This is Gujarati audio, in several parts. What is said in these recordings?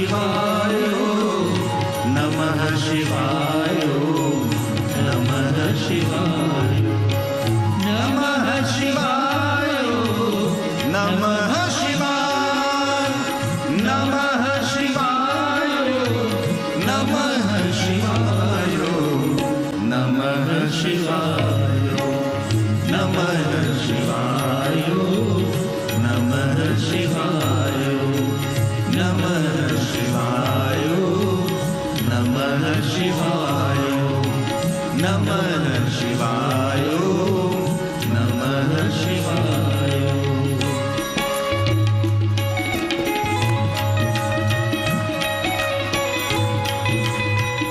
શિવાય નમઃ શિવાય નમઃ શિવાય નમઃ શિવાય નમઃ શિવાય નમઃ શિવાય નમઃ શિવાય નમઃ શિવાય નમઃ શિવાય નમઃ શિવાય નમઃ શિવાય નમઃ શિવાય નમઃ શિવાય નમઃ શિવાય.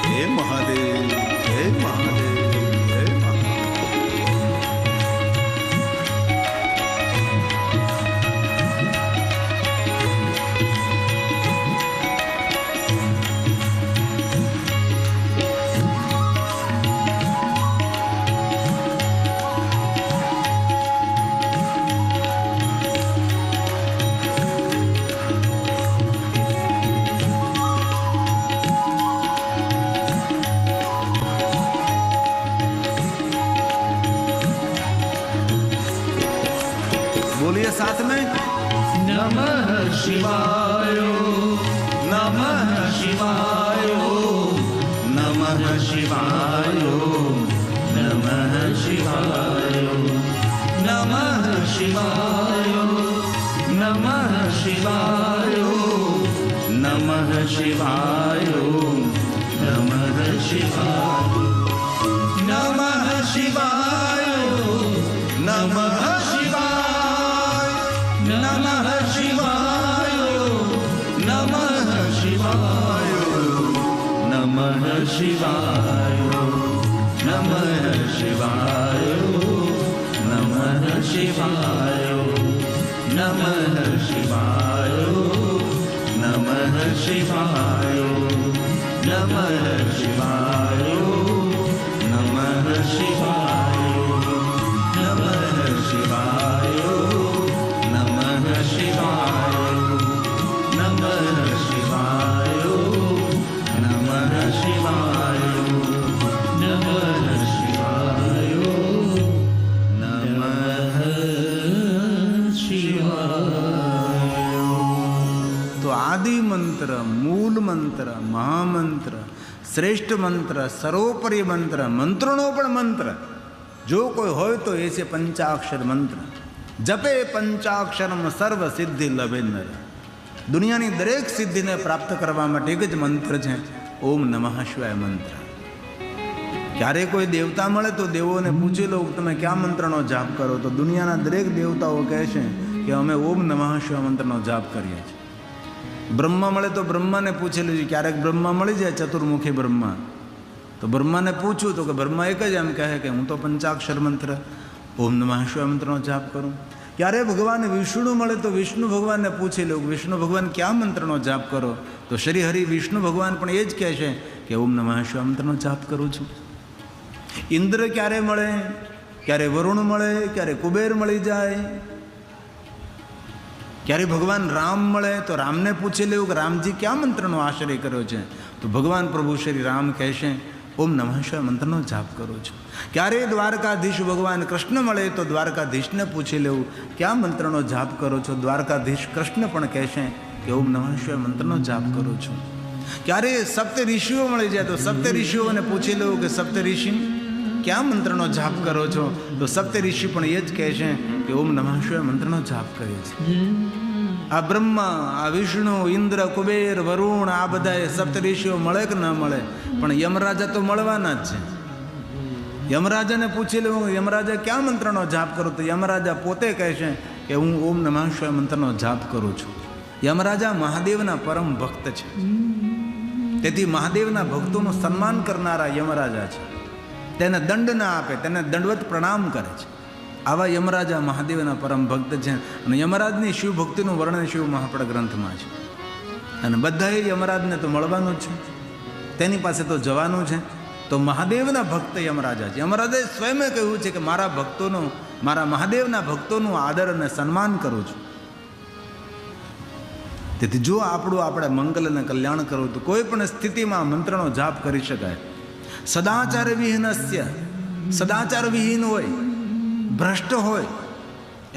હે મહાદેવ હે મહાદેવ હે बोलिए साथ में. નમઃ શિવાય નમઃ શિવાય નમઃ શિવાય નમઃ શિવાય નમઃ શિવાય નમઃ શિવાય નમઃ શિવાય નમઃ શિવાય નમઃ શિવાય નમઃ નમઃ શિવાય નમઃ શિવાય નમઃ શિવાય નમઃ શિવાય નમઃ શિવાય નમઃ શિવાય નમઃ શિવાય નમઃ શિવાય નમઃ શિવાય નમઃ શિવાય નમઃ શિવાય નમઃ શિવાય નમઃ શિવાય નમઃ શિવાય નમઃ શિવાય. તો આદિ મંત્ર, મૂળ મંત્ર, મહામંત્ર, શ્રેષ્ઠ મંત્ર, સર્વોપરી મંત્ર, મંત્રોનો પણ મંત્ર જો કોઈ હોય તો એ છે પંચાક્ષર મંત્ર. જપે પંચાક્ષરમ સર્વ સિદ્ધિ લભે નર. દુનિયાની દરેક સિદ્ધિને પ્રાપ્ત કરવા માટે એક જ મંત્ર છે, ઓમ નમઃ શિવાય મંત્ર. ક્યારે કોઈ દેવતા મળે તો દેવોને પૂછી લો તમે કયા મંત્રનો જાપ કરો, તો દુનિયાના દરેક દેવતાઓ કહે છે કે અમે ઓમ નમઃ શિવાય મંત્રનો જાપ કરીએ છીએ. બ્રહ્મા મળે તો બ્રહ્માને પૂછી લેજો. ક્યારેક બ્રહ્મા મળી જાય, ચતુર્મુખી બ્રહ્મા, તો બ્રહ્માને પૂછું તો કે બ્રહ્મા એક જ એમ કહે કે હું તો પંચાક્ષર મંત્ર ઓમ નમઃ શિવાય મંત્રનો જાપ કરું. ક્યારે ભગવાન વિષ્ણુ મળે તો વિષ્ણુ ભગવાનને પૂછી લો વિષ્ણુ ભગવાન કયા મંત્રનો જાપ કરો, તો શ્રી હરિ વિષ્ણુ ભગવાન પણ એ જ કહે છે કે ઓમ નમઃ શિવાય મંત્રનો જાપ કરું છું. ઇન્દ્ર ક્યારે મળે, ક્યારે વરુણ મળે, ક્યારે કુબેર મળી જાય, ક્યારે ભગવાન રામ મળે તો રામને પૂછી લેવું કે રામજી કયા મંત્રનો આશ્રય કર્યો છે, તો ભગવાન પ્રભુ શ્રી રામ કહેશે ઓમ નમઃ શિવાય મંત્રનો જાપ કરું છું. ક્યારે દ્વારકાધીશ ભગવાન કૃષ્ણ મળે તો દ્વારકાધીશને પૂછી લેવું કયા મંત્રનો જાપ કરો છો, દ્વારકાધીશ કૃષ્ણ પણ કહેશે કે ઓમ નમઃ શિવાય મંત્રનો જાપ કરું છું. ક્યારે સપ્ત ઋષિઓ મળી જાય તો સપ્ત ઋષિઓને પૂછી લેવું કે સપ્ત ઋષિ કયા મંત્રનો જાપ કરો છો, તો સપ્ત ઋષિ પણ એ જ કહેશે કે ઓમ નમઃ શિવાય મંત્રનો જાપ કરીએ છીએ. આ બ્રહ્મા, આ વિષ્ણુ, ઇન્દ્ર, કુબેર, વરુણ, આ બધા સપ્ત ઋષિઓ મળે કે ન મળે, પણ યમરાજા તો મળવાના જ છે. યમરાજાને પૂછી લેવું યમરાજા કયા મંત્રનો જાપ કરો, તો યમરાજા પોતે કહેશે કે હું ઓમ નમઃ શિવાય મંત્રનો જાપ કરું છું. યમરાજા મહાદેવના પરમ ભક્ત છે, તેથી મહાદેવના ભક્તોનું સન્માન કરનારા યમરાજા છે. તેને દંડ ના આપે, તેને દંડવત પ્રણામ કરે છે. આવા યમરાજા મહાદેવના પરમ ભક્ત છે. અને યમરાજની શિવ ભક્તિનું વર્ણન શિવ મહાપડ ગ્રંથમાં છે. અને બધાએ યમરાજને તો મળવાનું જ છે, તેની પાસે તો જવાનું છે. તો મહાદેવના ભક્ત યમરાજા છે. યમરાજે સ્વયં કહ્યું છે કે મારા ભક્તોનું, મારા મહાદેવના ભક્તોનું આદર અને સન્માન કરું છું. તેથી જો આપણે મંગલ અને કલ્યાણ કરવું તો કોઈ પણ સ્થિતિમાં મંત્રનો જાપ કરી શકાય. સદાચાર વિહીનસ્ય, સદાચાર વિહીન હોય, ભ્રષ્ટ હોય,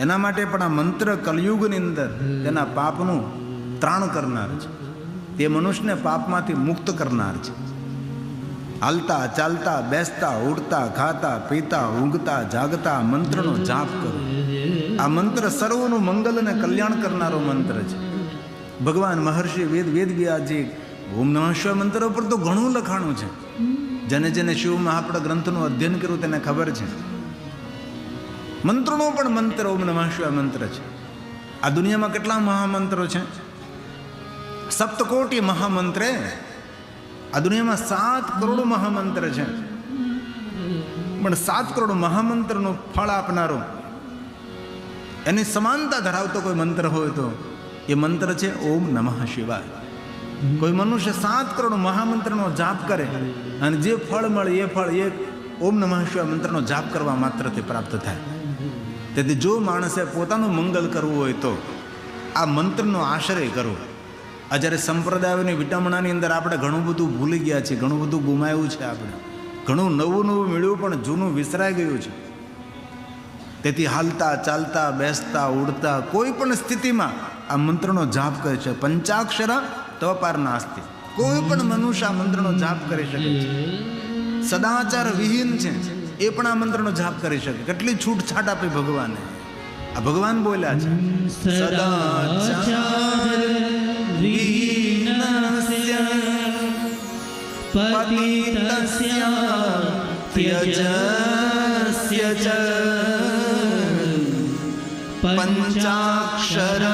એના માટે પણ આ મંત્ર કલયુગની અંદર તેના પાપનું ત્રાણ કરનાર છે. તે મનુષ્યને પાપમાંથી મુક્ત કરનાર છે. હાલતા ચાલતા બેસતા ઉડતા ખાતા પીતા ઊંઘતા જાગતા મંત્રનો જાપ કરો. આ મંત્ર સર્વનું મંગલ અને કલ્યાણ કરનારો મંત્ર છે. ભગવાન મહર્ષિ વેદવ્યાસજી ઓમ નમઃ શિવાય મંત્ર ઉપર તો ઘણું લખાણું છે. જેને શિવ મહાપડા ગ્રંથનું અધ્યયન કર્યું તેને ખબર છે. મંત્રનો પણ મંત્ર ઓમ નમઃ શિવાય મંત્ર છે. આ દુનિયામાં કેટલા મહામંત્રો છે? સપ્તકોટી મહામંત્રે. આ દુનિયામાં 7 કરોડ મહામંત્ર છે. પણ 7 કરોડ મહામંત્રનું ફળ આપનારો, એની સમાનતા ધરાવતો કોઈ મંત્ર હોય તો એ મંત્ર છે ઓમ નમઃ શિવાય. કોઈ મનુષ્ય 7 કરોડ મહામંત્રનો જાપ કરે અને જે ફળ મળે એ ફળ એક ઓમ નમઃ શિવાય મંત્રનો જાપ કરવા માત્રથી પ્રાપ્ત થાય. તેથી જો માણસે પોતાનું મંગલ કરવું હોય તો આ મંત્રનો આશ્રય કરવો. આ જ્યારે સંપ્રદાયોની વિટમણાની અંદર આપણે ઘણું બધું ભૂલી ગયા છીએ, ઘણું બધું ગુમાવ્યું છે. આપણે ઘણું નવું મળ્યું પણ જૂનું વિસરાઈ ગયું છે. તેથી હાલતા ચાલતા બેસતા ઉડતા કોઈ પણ સ્થિતિમાં આ મંત્રનો જાપ કરે છે. પંચાક્ષર તવપાર નાસ્તિ. કોઈ પણ મનુષ્ય આ મંત્રનો જાપ કરી શકે છે. સદાચાર વિહીન છે એ પણ આ મંત્રનો જાપ કરી શકે. કેટલી છૂટછાટ આપી ભગવાને. આ ભગવાન બોલ્યા છે સદાચાર વિહીનસ્ય પતિતસ્ય ત્યજસ્ય ચ પંચાક્ષર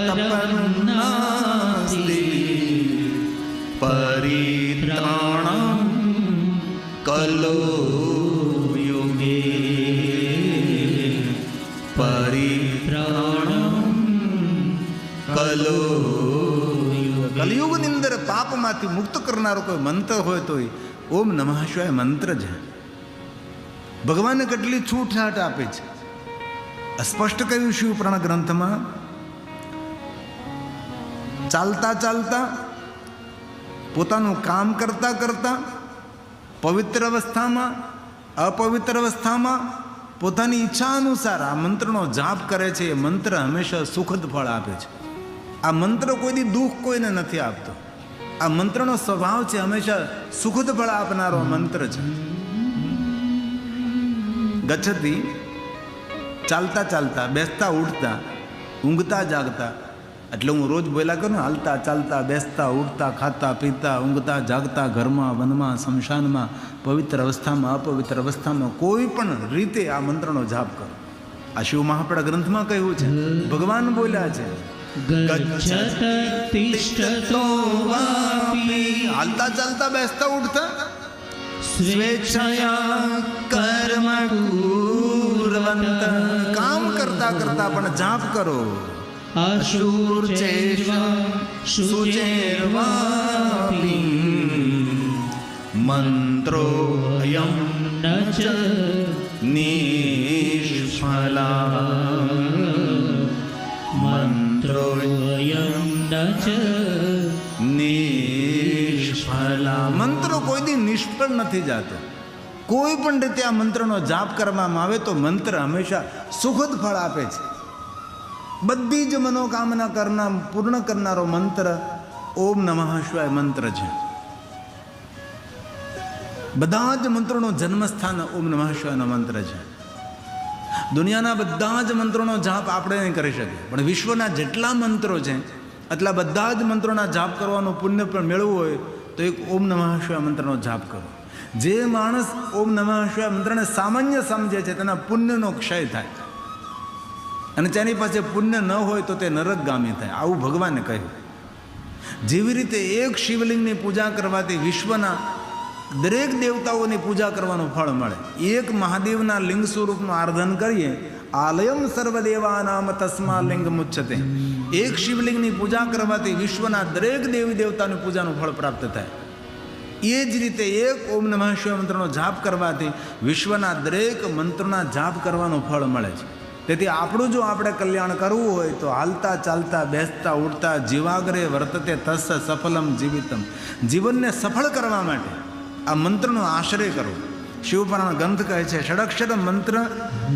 તપન્નાસ્તિ પરિત્રાણમ કલો યુગે પરિત્રાણમ કલો. કલયુગની અંદર પાપમાંથી મુક્ત કરનારો કોઈ મંત્ર હોય તો ઓમ નમઃ શિવાય મંત્ર છે. ભગવાને કેટલી છૂટછાટ આપે છે. સ્પષ્ટ કહ્યું શિવપુરાણ ગ્રંથમાં, ચાલતા ચાલતા પોતાનું કામ કરતા કરતા પવિત્ર અવસ્થામાં અપવિત્ર અવસ્થામાં પોતાની ઈચ્છા અનુસાર આ મંત્રનો જાપ કરે છે. એ મંત્ર હંમેશા સુખદ ફળ આપે છે. આ મંત્ર કોઈ દી દુઃખ કોઈને નથી આપતો. આ મંત્રનો સ્વભાવ છે હંમેશા સુખદ ફળ આપનારો મંત્ર છે. ગચ્છતી, ચાલતા ચાલતા બેસતા ઉઠતા ઊંઘતા જાગતા. એટલે હું રોજ બોલ્યા કરું, હાલતા ચાલતા બેસતા ઉઠતા ખાતા પીતા ઊંઘતા જાગતા, ઘરમાં વનમાં શમશાનમાં પવિત્ર અવસ્થામાં અપવિત્ર અવસ્થામાં કોઈ પણ રીતે આ મંત્રનો જાપ કરો. આ શિવ મહાપડા ગ્રંથમાં કહ્યું છે, ભગવાન બોલ્યા છે હાલતા ચાલતા બેસતા ઉઠતા સ્વેચ્છયા કર્મ કુર્વંત. કામ કરતા કરતા પણ જાપ કરો. અશુર શુચેર્વાપી મંત્રો અયમ ન નિષ્ફલા. મંત્રો અયમ ન નિષ્ફલા. મંત્રો કોઈ દી નિષ્ફળ નથી જતો. કોઈ પણ રીતે આ મંત્રનો જાપ કરવામાં આવે તો મંત્ર હંમેશા સુખદ ફળ આપે છે. બધી જ મનોકામના પૂર્ણ કરનારો મંત્ર ઓમ નમઃ શિવાય મંત્ર છે. બધા જ મંત્રોનો જન્મસ્થાન ઓમ નમઃ શિવાયનો મંત્ર છે. દુનિયાના બધા જ મંત્રોનો જાપ આપણે નહીં કરી શકીએ, પણ વિશ્વના જેટલા મંત્રો છે એટલા બધા જ મંત્રોના જાપ કરવાનું પુણ્ય પણ મેળવવું હોય તો એક ઓમ નમઃ શિવાય મંત્રનો જાપ કરો. જે માણસ ઓમ નમઃ શિવાય મંત્રને સામાન્ય સમજે છે તેના પુણ્યનો ક્ષય થાય, અને તેની પાસે પુણ્ય ન હોય તો તે નરકગામી થાય. આવું ભગવાને કહ્યું. જેવી રીતે એક શિવલિંગની પૂજા કરવાથી વિશ્વના દરેક દેવતાઓની પૂજા કરવાનું ફળ મળે. એક મહાદેવના લિંગ સ્વરૂપનું આરાધન કરીએ, આલયમ સર્વદેવાનામ તસ્મા લિંગ મુચ્છતે. એક શિવલિંગની પૂજા કરવાથી વિશ્વના દરેક દેવી દેવતાની પૂજાનું ફળ પ્રાપ્ત થાય. એ જ રીતે એક ઓમ નમઃ શિવાય મંત્રનો જાપ કરવાથી વિશ્વના દરેક મંત્રોના જાપ કરવાનું ફળ મળે છે. તેથી આપણું જો આપણે કલ્યાણ કરવું હોય તો હાલતા ચાલતા બેસતા ઉઠતા જીવાગ્રે વર્તતે તસ્સ સફલમ જીવિતમ, જીવનને સફળ કરવા માટે આ મંત્રનો આશ્રય કરવો. શિવપુરાણ ગ્રંથ કહે છે ષડક્ષર મંત્ર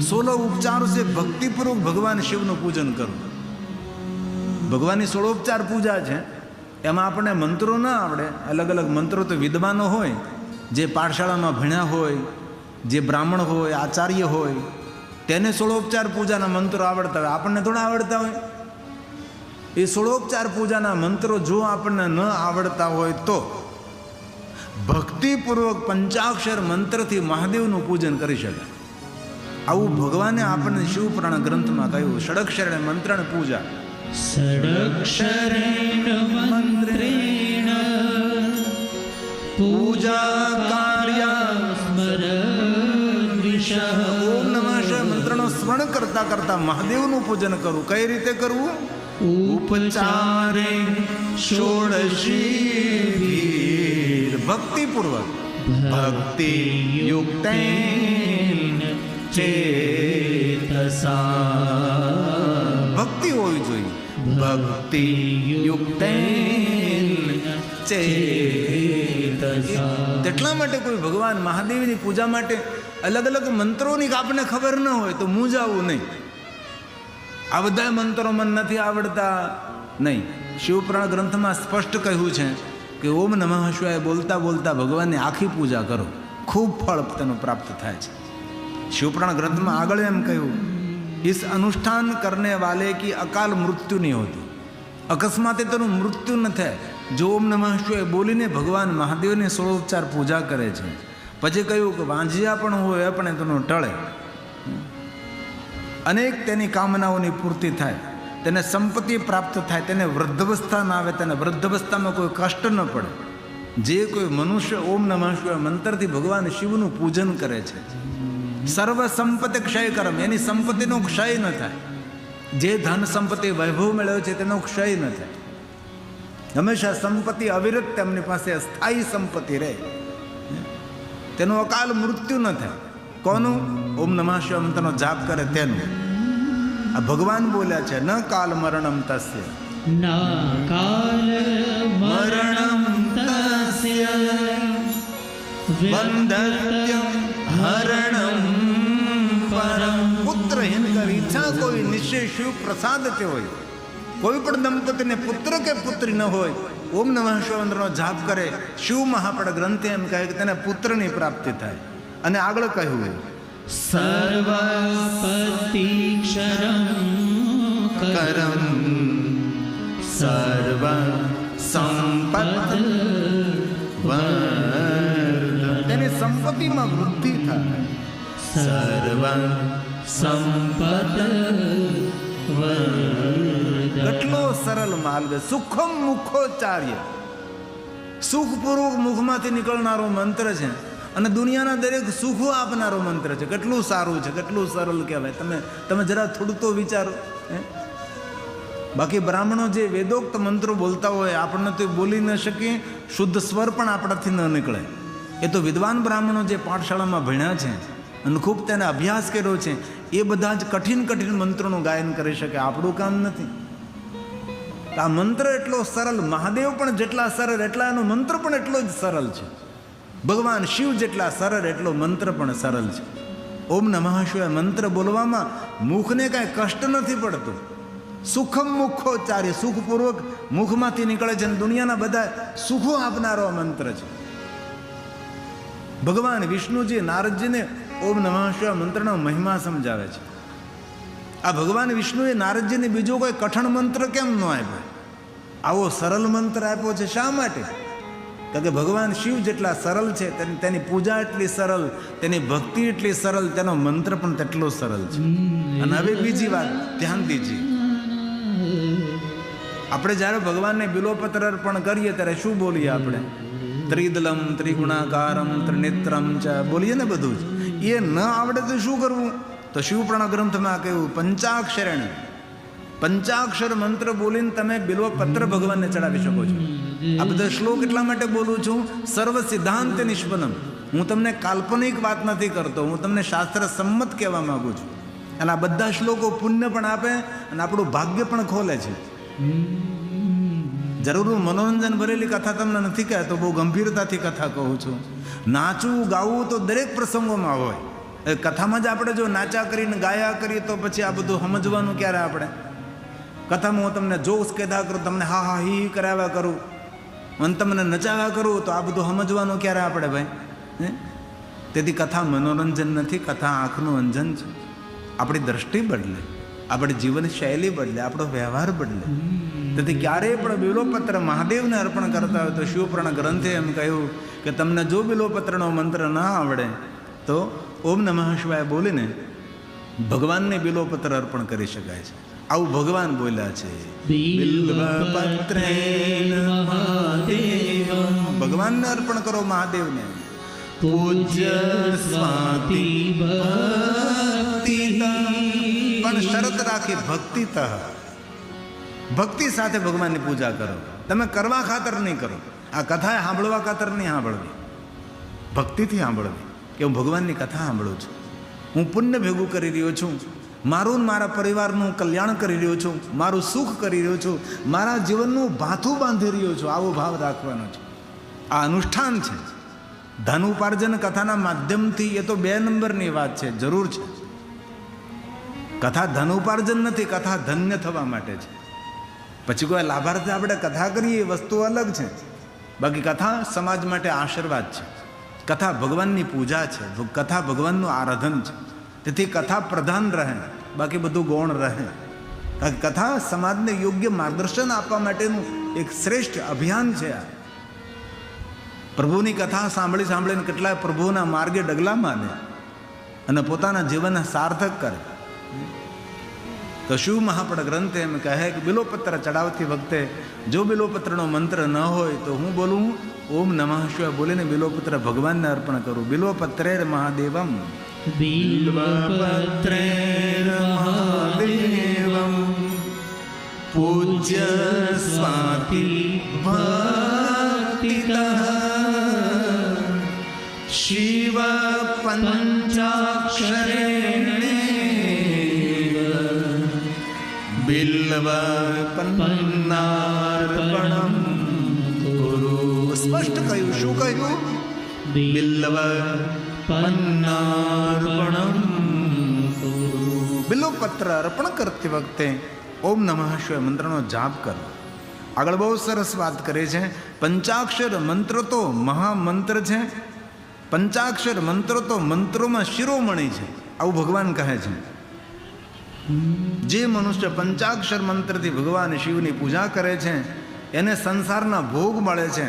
16 ઉપચારો છે, ભક્તિપૂર્વક ભગવાન શિવનું પૂજન કરવું. ભગવાનની 16 ઉપચાર પૂજા છે, એમાં આપણને મંત્રો ના આવડે. અલગ અલગ મંત્રો તો વિદ્વાનો હોય, જે પાઠશાળામાં ભણ્યા હોય, જે બ્રાહ્મણ હોય, આચાર્ય હોય, તેને 16 ઉપચાર પૂજાના મંત્રો આવડતા હોય, આપણને થોડા આવડતા હોય. એ 16 ઉપચાર પૂજાના મંત્રો જો આપણને ન આવડતા હોય તો ભક્તિપૂર્વક પંચાક્ષર મંત્રથી મહાદેવનું પૂજન કરી શકાય. આવું ભગવાને આપણને શિવપુરાણ ગ્રંથમાં કહ્યું. ષડક્ષર મંત્રણ પૂજા ષડક્ષરેણ મંત્રેણ પૂજા કાર્યા સ્મરન્વિષઃ. ઓમ નમઃ શિવાય મંત્રનો સ્મરણ કરતા કરતા મહાદેવનું પૂજન કરવું. કઈ રીતે કરવું? ઉપચારે ષોડશી ભક્તિપૂર્વક ભક્તિ યુક્તેન ચેતસા. ભક્તિ હોવી જોઈએ. ભક્તિ યુક્તેન ચેતસા. તેટલા માટે કોઈ ભગવાન મહાદેવની પૂજા માટે અલગ અલગ મંત્રોની આપણને ખબર ન હોય તો મૂંઝાવું નહીં. આ બધા મંત્રો મને નથી આવડતા નહીં. શિવપુરાણ ગ્રંથમાં સ્પષ્ટ કહ્યું છે કે ઓમ નમઃ શિવાય બોલતા બોલતા ભગવાનની આખી પૂજા કરો, ખૂબ ફળ તેનું પ્રાપ્ત થાય છે. શિવપુરાણ ગ્રંથમાં આગળ એમ કહ્યું इस अनुष्ठान करने वाले की अकाल मृत्यु नहीं होती. અકસ્માતે તેનું મૃત્યુ ન થાય. જો ઓમ નમઃ શિવાય બોલીને ભગવાન મહાદેવની 16 ઉપચાર પૂજા કરે છે, પછી કહ્યું કે વાંજિયા પણ હોય પણ તેનું ટળે, અનેક તેની કામનાઓની પૂર્તિ થાય, તેને સંપત્તિ પ્રાપ્ત થાય, તેને વૃદ્ધાવસ્થા ના આવે, તેને વૃદ્ધાવસ્થામાં કોઈ કષ્ટ ન પડે. જે કોઈ મનુષ્ય ઓમ નમઃ શિવાય મંત્રથી ભગવાન શિવનું પૂજન કરે છે, સર્વ સંપત્તિ ક્ષય કરમ, એની સંપત્તિનો ક્ષય ન થાય. જે ધન સંપત્તિ વૈભવ મેળવ્યો છે તેનો ક્ષય ન થાય. હંમેશા સંપત્તિ અવિરત તેમની પાસે સ્થાયી સંપત્તિ રહે, તેનું અકાલ મૃત્યુ ન થાય. કોનું? ઓમ નમઃ શિવાય મંત્રનો જાપ કરે તેનું. આ ભગવાન બોલ્યા છે ન કાલ મરણમ તસ્ય, ન કાલ મરણમ તસ્ય બંધત્યમ હરણમ પરમ. પુત્રહીન કર ઈચ્છા કોઈ નિશ્ચય શિવ પ્રસાદ તે હોય. કોઈ પણ દંપતીને પુત્ર કે પુત્રી ન હોય, ઓમ નમઃ શિવાય મંત્રનો જાપ કરે, શિવ મહાપડ ગ્રંથે એમ કહે કે તેને પુત્રની પ્રાપ્તિ થાય. અને આગળ કહ્યું સર્વપતિક્ષરમ કરમ સર્વ સંપત, તેની સંપત્તિમાં વૃદ્ધિ થાય. સર્વ સંપત કેટલો સરળ માર્ગ, સુખમ મુખોચ્ચાર્ય, સુખપૂર્વક મુખમાંથી નીકળનારો મંત્ર છે અને દુનિયાના દરેક સુખો આપનારો મંત્ર છે. કેટલું સારું છે, કેટલું સરળ કહેવાય. તમે જરા થોડું તો વિચારો. બાકી બ્રાહ્મણો જે વેદોક્ત મંત્રો બોલતા હોય આપણને તો બોલી ન શકીએ, શુદ્ધ સ્વર પણ આપણાથી ન નીકળે. એ તો વિદ્વાન બ્રાહ્મણો જે પાઠશાળામાં ભણ્યા છે અને ખૂબ તેને અભ્યાસ કર્યો છે, એ બધા જ કઠિન કઠિન મંત્રોનું ગાયન કરી શકે. આપણું કામ નથી. આ મંત્ર એટલો સરળ, મહાદેવ પણ જેટલા સરળ એટલા એનો મંત્ર પણ એટલો જ સરળ છે. ભગવાન શિવ જેટલા સરળ એટલો મંત્ર પણ સરળ છે. ઓમ નમઃ શિવાય મંત્ર બોલવામાં મુખને કાંઈ કષ્ટ નથી પડતું. સુખમ મુખોચ્ચાર્ય, સુખપૂર્વક મુખમાંથી નીકળે છે અને દુનિયાના બધા સુખો આપનારો મંત્ર છે. ભગવાન વિષ્ણુજી નારદજીને ઓમ નમઃ શિવાય મંત્રનો મહિમા સમજાવે છે. આ ભગવાન વિષ્ણુએ નારદજીને બીજો કોઈ કઠણ મંત્ર કેમ ન આપ્યો? આવો સરળ મંત્ર આપ્યો છે. શા માટે? કારણ કે ભગવાન શિવ જેટલા સરળ છે, તેની પૂજા એટલી સરળ, તેની ભક્તિ એટલી સરળ, તેનો મંત્ર પણ તેટલો સરળ છે. અને હવે બીજી વાત ધ્યાન દીજીએ. આપણે જ્યારે ભગવાનને બિલોપત્ર અર્પણ કરીએ ત્યારે શું બોલીએ? આપણે ત્રિદલમ ત્રિગુણાકારમ ત્રિનેત્રમ ચ બોલીએ ને બધું જ. એ ન આવડે તો શું કરવું? તો શિવપુરાણ ગ્રંથમાં કહ્યું પંચાક્ષરેણ, પંચાક્ષર મંત્ર બોલીને તમે બિલ્વપત્ર ભગવાનને ચડાવી શકો છો. આ બધા શ્લોક એટલા માટે બોલું છું, સર્વ સિદ્ધાંત નિષ્પન્નમ. હું તમને કાલ્પનિક વાત નથી કરતો, હું તમને શાસ્ત્ર સંમત કહેવા માંગુ છું. અને આ બધા શ્લોકો પુણ્ય પણ આપે અને આપણું ભાગ્ય પણ ખોલે છે. જરૂર હું મનોરંજન ભરેલી કથા તમને નથી કહેતો, બહુ ગંભીરતાથી કથા કહું છું. નાચવું ગાવું તો દરેક પ્રસંગોમાં હોય. એ કથામાં જ આપણે જો નાચા કરીને ગાયા કરીએ તો પછી આ બધું સમજવાનું ક્યારે આપણે? કથામાં હું તમને જોક્સ કહેતા કરું, તમને હા હા હી કરાવ્યા કરું અને તમને નચાવ્યા કરું તો આ બધું સમજવાનું ક્યારે આપણે ભાઈ? તેથી કથા મનોરંજન નથી, કથા આંખનું અંજન છે. આપણી દ્રષ્ટિ બદલે, આપણી જીવનશૈલી બદલે, આપણો વ્યવહાર બદલે. તેથી ક્યારેય પણ બિલોપત્ર મહાદેવને અર્પણ કરતા હોય તો શિવપુરાણ ગ્રંથે એમ કહ્યું કે તમને જો બિલોપત્રનો મંત્ર ના આવડે તો ઓમ નમઃ શિવાય બોલીને ભગવાનને બિલોપત્ર અર્પણ કરી શકાય છે. આવું ભગવાન બોલ્યા છે. ભગવાનને અર્પણ કરો, મહાદેવને. પૂજ્ય સ્વાતિ ભક્તિ, પણ શરત રાખી ભક્તિતઃ, ભક્તિ સાથે ભગવાનની પૂજા કરો. તમે કરવા ખાતર નહીં કરો, આ કથા સાંભળવા ખાતર નહીં સાંભળવી, ભક્તિથી સાંભળવી કે હું ભગવાનની કથા સાંભળું છું, હું પુણ્ય ભેગું કરી રહ્યો છું, મારું ને મારા પરિવારનું કલ્યાણ કરી રહ્યો છું, મારું સુખ કરી રહ્યો છું, મારા જીવનનું ભાથું બાંધી રહ્યો છું. આવો ભાવ રાખવાનો છે. આ અનુષ્ઠાન છે. ધન ઉપાર્જન કથાના માધ્યમથી એ તો 2 નંબરની વાત છે, જરૂર છે. કથા ધન ઉપાર્જન નથી, કથા ધન્ય થવા માટે છે. પછી કોઈ લાભાર્થે આપણે કથા કરીએ એ વસ્તુ અલગ છે. બાકી કથા સમાજ માટે આશીર્વાદ છે. કથા ભગવાનની પૂજા છે, કથા ભગવાનનું આરાધન છે. તેથી કથા પ્રધાન રહે, બાકી બધું ગૌણ રહે. કારણ કે કથા સમાજને યોગ્ય માર્ગદર્શન આપવા માટેનું એક શ્રેષ્ઠ અભિયાન છે. આ પ્રભુની કથા સાંભળી સાંભળીને કેટલાય પ્રભુના માર્ગે ડગલા માને અને પોતાના જીવનને સાર્થક કરે. તો શિવ મહાપડ ગ્રંથ એમ કહે કે બિલોપત્ર ચડાવતી વખતે જો બિલોપત્રનો મંત્ર ન હોય તો હું બોલું ઓમ નમઃ શિવાય બોલીને બિલોપત્ર ભગવાનને અર્પણ કરું. બિલોપત્રેર મહાદેવમ, બિલ્વપત્રેર મહાદેવમ, પૂજ્ય સ્વાતિ ભક્તિતઃ, શિવ પંચાક્ષરેણ બિલ્વપન્નાર્પણમ કુરુ. સ્પષ્ટ કહ્યું. શું કહ્યું? બિલ્વપન્નાર્પણમ કુરુ. બિલ્વપત્ર અર્પણ કરતી વખતે ઓમ નમઃ શિવાય મંત્રનો જાપ કરો. આગળ બહુ સરસ વાત કરે છે. પંચાક્ષર મંત્ર તો મહામંત્ર છે. પંચાક્ષર મંત્ર તો મંત્રોમાં શિરોમણી છે, આવું ભગવાન કહે છે. જે મનુષ્ય પંચાક્ષર મંત્રથી ભગવાન શિવની પૂજા કરે છે એને સંસારના ભોગ મળે છે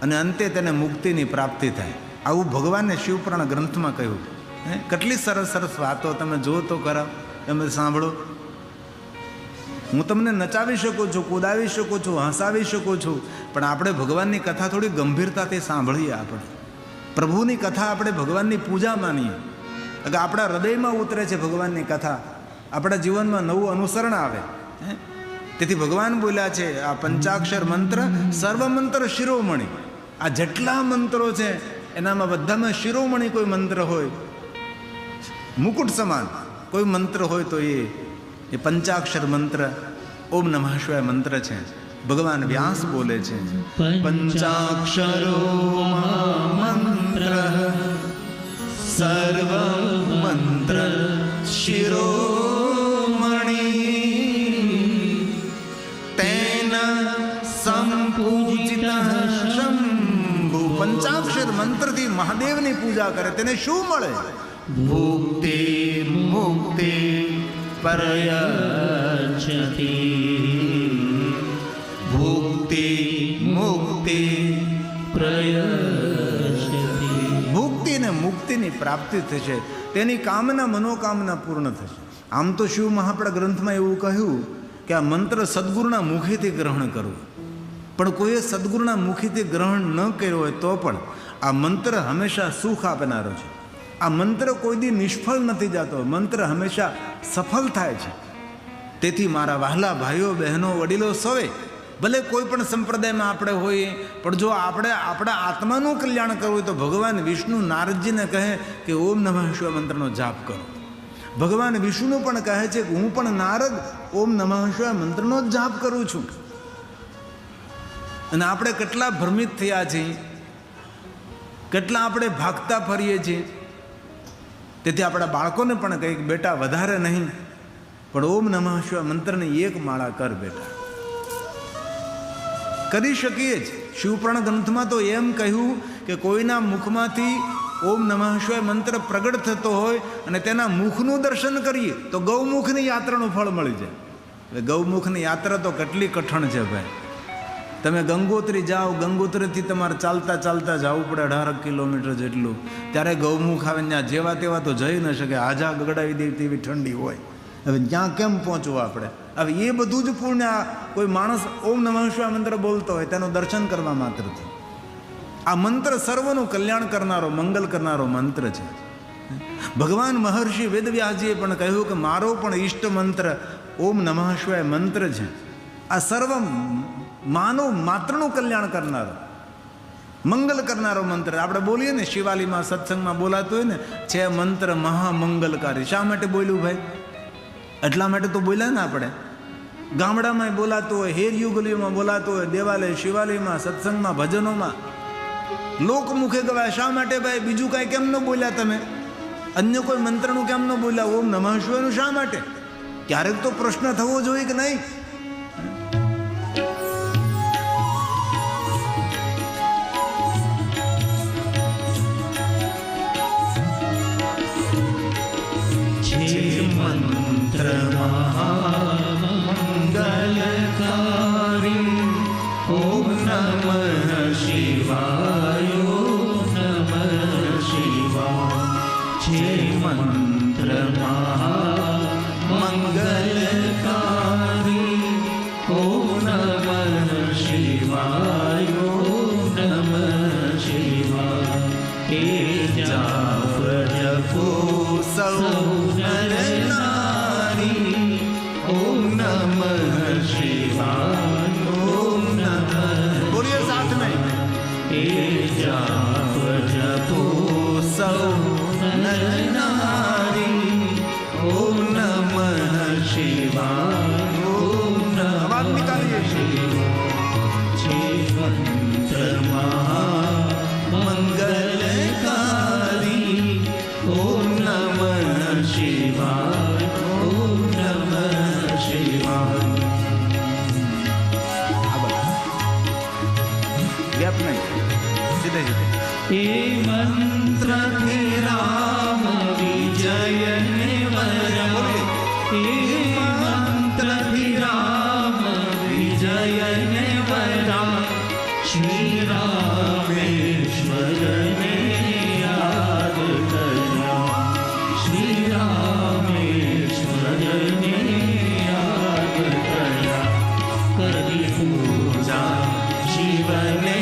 અને અંતે તેને મુક્તિની પ્રાપ્તિ થાય. આવું ભગવાને શિવપુરાણ ગ્રંથમાં કહ્યું. કેટલી સરસ સરસ વાતો તમે જો તો ખરા, તમે સાંભળો. હું તમને નચાવી શકું છું, કુદાવી શકું છું, હસાવી શકું છું, પણ આપણે ભગવાનની કથા થોડી ગંભીરતાથી સાંભળીએ. આપણે પ્રભુની કથા આપણે ભગવાનની પૂજા માનીએ. આપણા હૃદયમાં ઉતરે છે ભગવાનની કથા, આપણા જીવનમાં નવું અનુસરણ આવે. તેથી ભગવાન બોલ્યા છે આ પંચાક્ષર મંત્ર સર્વ મંત્ર શિરોમણી. આ જેટલા મંત્રો છે એનામાં બધામાં શિરોમણી કોઈ મંત્ર હોય, મુકુટ સમાન કોઈ મંત્ર હોય તો એ પંચાક્ષર મંત્ર ઓમ નમઃ શિવાય મંત્ર છે. ભગવાન વ્યાસ બોલે છે પંચાક્ષરો મંત્ર સર્વ મંત્ર શિરોમણી તેન સંપૂજિત શંભુ. પંચાક્ષર મંત્રથી મહાદેવની પૂજા કરે તેને શું મળે? ભુક્તિ મુક્તિ પ્રયચ્છતિ. ભુક્તિ મુક્તિ પ્રયચ્છતિ. ભુક્તિ ને મુક્તિની પ્રાપ્તિ થશે, તેની કામના મનોકામના પૂર્ણ થશે. આમ તો શિવ મહાપડ ગ્રંથમાં એવું કહ્યું કે આ મંત્ર સદગુરુના મુખેથી ગ્રહણ કરવું, પણ કોઈએ સદગુરુના મુખેથી ગ્રહણ ન કર્યો હોય તો પણ આ મંત્ર હંમેશા સુખ આપનારો છે. આ મંત્ર કોઈ દી નિષ્ફળ નથી જતો, મંત્ર હંમેશા સફળ થાય છે. તેથી મારા વહાલા ભાઈઓ બહેનો વડીલો સૌએ ભલે કોઈ પણ સંપ્રદાયમાં આપણે હોઈએ, પણ જો આપણે આપણા આત્માનું કલ્યાણ કરવું હોય તો ભગવાન વિષ્ણુ નારદજીને કહે કે ઓમ નમઃ શિવાય મંત્રનો જાપ કરો. ભગવાન વિષ્ણુ પણ કહે છે કે હું પણ નારદ ઓમ નમઃ શિવાય મંત્રનો જ જાપ કરું છું. અને આપણે કેટલા ભ્રમિત થયા છીએ, કેટલા આપણે ભાગતા ફરીએ છીએ. તેથી આપણા બાળકોને પણ કંઈક બેટા વધારે નહીં પણ ઓમ નમઃ શિવાય મંત્રની એક માળા કર બેટા. કરી શકીએ જ. શિવપુરાણ ગ્રંથમાં તો એમ કહ્યું કે કોઈના મુખમાંથી ઓમ નમઃ શિવાય મંત્ર પ્રગટ થતો હોય અને તેના મુખનું દર્શન કરીએ તો ગૌમુખની યાત્રાનું ફળ મળી જાય. હવે ગૌમુખની યાત્રા તો કેટલી કઠણ છે ભાઈ. તમે ગંગોત્રી જાઓ, ગંગોત્રીથી તમારે ચાલતા ચાલતા જવું પડે 18 કિલોમીટર જેટલું. ત્યારે ગૌમુખ આવે ત્યાં જેવા તેવા તો જઈ ન શકે, હાજા ગગડાવી દે તેવી ઠંડી હોય. હવે ત્યાં કેમ પહોંચવું આપણે? હવે એ બધું જ પુણ્ય કોઈ માણસ ઓમ નમઃ શિવાય મંત્ર બોલતો હોય તેનું દર્શન કરવા માત્રથી. આ મંત્ર સર્વનું કલ્યાણ કરનારો, મંગલ કરનારો મંત્ર છે. ભગવાન મહર્ષિ વેદવ્યાસજીએ પણ કહ્યું કે મારો પણ ઈષ્ટ મંત્ર ઓમ નમઃ શિવાય મંત્ર છે. આ સર્વ માનવ માત્રનું કલ્યાણ કરનારો, મંગલ કરનારો મંત્ર. આપણે બોલીએ ને શિવાલીમાં સત્સંગમાં બોલાતું હોય ને, છે મંત્ર મહામંગલકારી. શા માટે બોલ્યું ભાઈ? એટલા માટે તો બોલ્યા ને આપણે. ગામડામાં બોલાતું હોય, હેરિયું ગલીઓમાં બોલાતું હોય, દેવાલય શિવાલયમાં સત્સંગમાં ભજનોમાં લોકમુખે ગવાય. શા માટે ભાઈ? બીજું કાંઈ કેમ ન બોલ્યા તમે? અન્ય કોઈ મંત્રનું કેમ ન બોલ્યા? ઓમ નમઃ શિવાયનું શા માટે? ક્યારેક તો પ્રશ્ન થવો જોઈએ કે નહીં? મંગલકારી ઓમ નમઃ શિવાય નમઃ શિવાય. છે મંત્ર મંગલકારી ઓમ નમઃ શિવાય નમઃ શિવાય. એ જાપ જપો સૌ નર નારી ઓમ નમઃ શિવાય ઓમ નમઃ. બોલીએ સાથ નહીં. એ જાપ જપો સૌ નર નારી ઓમ નમઃ શિવાય ઓમ અવાજ નમઃ નિકાલીએ. છે મંત્ર મંગલકારી ઓમ નમઃ શિવાય ઓમ નમઃ શિવાય. ગેપ નહીં, સીધે સીધે. એ મંત્રથી રામ વિજયને વરા. એ મંત્રથી રામ વિજયને વરા. શ્રી રામેશ્વરને યાદ કર્યા. શ્રી રામેશ્વરને યાદ કર્યા. કરી પૂજા શિવને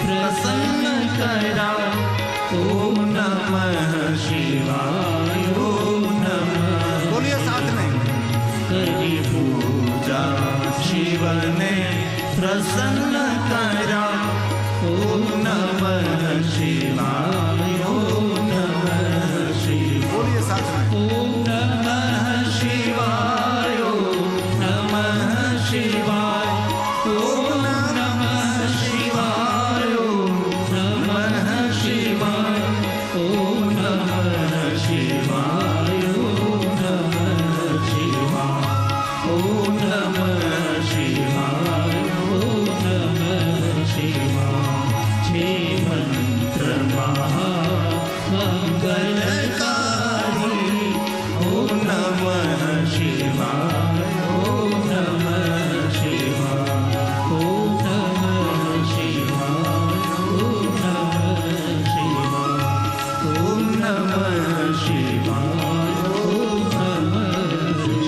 પ્રસન્ન કર્યા. ઓમ નમઃ શિવાય ઓમ નમઃ. બોલીએ સાથ નહીં. કરી પૂજા શિવને પ્રસન્ન કર્યા. ઓમ નમઃ શિવાય ઓમ નમઃ શિવાય. બોલીએ સાથ નહીં. ઓમ નમઃ શિવાય ઓમ નમઃ શિવાય. ઓમ નમઃ શિવાય ઓમ નમઃ શિવાય. ઓમ નમઃ શિવાય ઓમ નમઃ શિવાય. ઓમ નમઃ શિવાય ઓમ નમઃ શિવાય. છે મંત્ર મંગલકારી ઓમ નમઃ શિવાય ઓમ નમઃ શિવાય. ઓમ નમઃ શિવાય ઓમ નમઃ શિવાય. ઓમ નમઃ શિવાય ઓમ નમઃ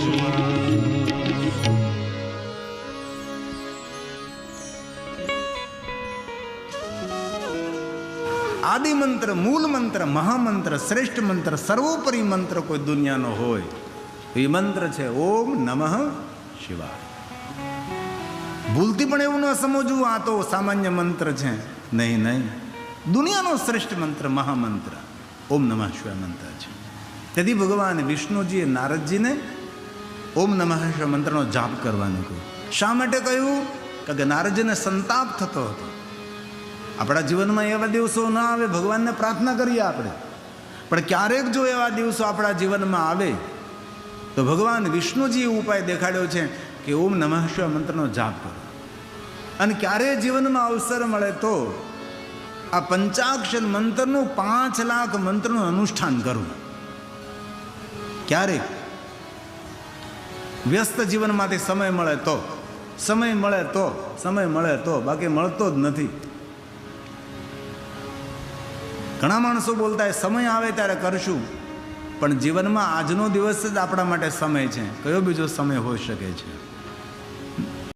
શિવાય. આદિ મંત્ર, મૂળ મંત્ર, મહામંત્ર, શ્રેષ્ઠ મંત્ર, સર્વોપરી મંત્ર કોઈ દુનિયાનો હોય તો એ મંત્ર છે ઓમ નમઃ શિવાય. ભૂલથી પણ એવું ન સમજવું આ તો સામાન્ય મંત્ર છે. નહીં નહીં, દુનિયાનો શ્રેષ્ઠ મંત્ર, મહામંત્ર ઓમ નમઃ શિવાય મંત્ર છે. તેથી ભગવાન વિષ્ણુજીએ નારદજીને ઓમ નમઃ શિવાય મંત્રનો જાપ કરવાનું કહ્યું. શા માટે કહ્યું? કારણ કે નારદજીને સંતાપ થતો હતો. આપણા જીવનમાં એવા દિવસો ના આવે, ભગવાનને પ્રાર્થના કરીએ આપણે, પણ ક્યારેક જો એવા દિવસો આપણા જીવનમાં આવે તો ભગવાન વિષ્ણુજીએ ઉપાય દેખાડ્યો છે કે ઓમ નમઃ શિવાય મંત્રનો જાપ કરો. અને ક્યારે જીવનમાં અવસર મળે તો આ પંચાક્ષર મંત્રનું 5 લાખ મંત્રનું અનુષ્ઠાન કરવું. ક્યારેક વ્યસ્ત જીવનમાંથી સમય મળે તો બાકી મળતો જ નથી. ઘણા માણસો બોલતા હોય સમય આવે ત્યારે કરશું, પણ જીવનમાં આજનો દિવસ જ આપણા માટે સમય છે, કયો બીજો સમય હોઈ શકે છે?